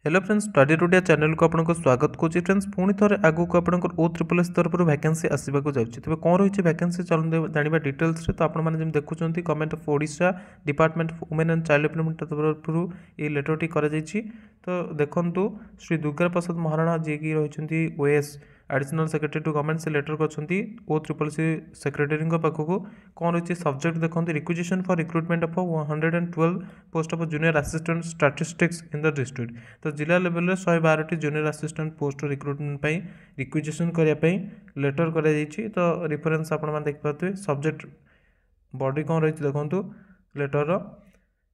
Hello friends, study today channel को आपको स्वागत करुच्ची। फ्रेंड्स पुणी थे आगू को आप OSSS तरफ वैकेंसी आसवाक जाऊँगी। तेज कौन रही वैकेंसी चलते जानवा डिटेल्स। तो आपने देखुं government of Odisha department of women and child development तरफ ये लेटरटी कर। तो देखु श्री दुर्गा प्रसाद महाराणा जी की रही OS additional secretary to government से लेटर कर OSSS सेक्रेटरी पाखक कौन रही सब्जेक्ट देखो requisition for recruitment of 112 post of junior assistant statistics in the district. तो जिला लेवल में 112 junior assistant post recruitment requisition करने लेटर कर। तो रिफरेन्स आपने देखिए सब्जेक्ट बॉडी कौन रही देखो letter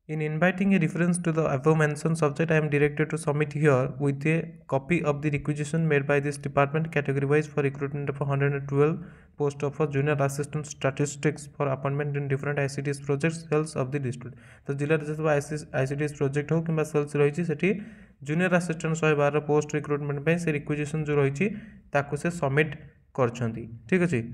In inviting a reference to the above mentioned subject, I am directed to submit here with a copy of the requisition made by this department category-wise for recruitment of 112 post of a junior assistant statistics for appointment in different ICTS projects cells of the district. तो जिले में जो ICTS project हो कि sales रही है junior assistant 112 post recruitment से requisition जो रही है सबमिट कर। ठीक अच्छे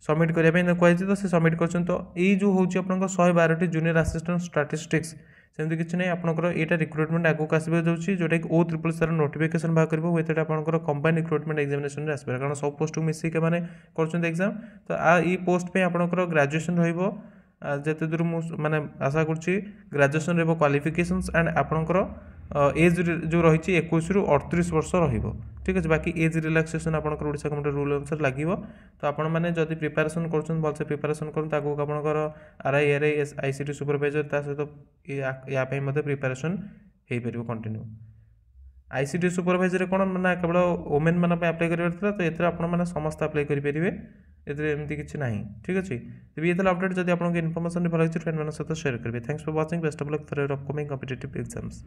सबमिट करने कहुई तो से सबमिट कर। तो ये जो हूँ आप 112 जूनियर असिस्टेंट स्टैटिस्टिक्स सेमती किसी ना आपंकर यहाँ रिक्रुटमेंट आगे आसवा जाऊँगी जोटा कि OSSS नोटिफिकेशन बाहर कर वो आपंकर कंबाइन रिक्रुटमेंट एग्जामिनेशन आसपे कारण सब पोस्ट को मिसिक मैंने कर एग्जाम। तो ये पोस्ट पे आपंकर ग्रेजुएशन जिते दूर मुझे आशा करुँची ग्रेजुएशन रो क्वालिफिकेशंस एंड आपंकर एज जो रही 21 ରୁ 38 वर्ष रही। ठीक अच्छे बाकी एज रिलैक्सेशन आपंकर ओडिशा गवर्नमेंट रूल अनुसार लगे। तो आपण मैंने जब प्रिपेरेसन कर प्रिपेरेसन करते आगे आपंकर RI RI ICT सुपरवाइजर सहित या प्रिपेरेसन हो पार कंटिन्यू। ICT सुपरवाइजर कौन ना केवल वुमेन मान अप्लाई कर। तो ये आपने समस्त अप्लाई करेंगे एमती किसी ना। ठीक अच्छे तेज ये अपडेट जब आपको इनफर्मेशन भल लगी फ्रेंड मान सहित शेयर करेंगे। Thanks for watching. Best of luck for your upcoming competitive exams.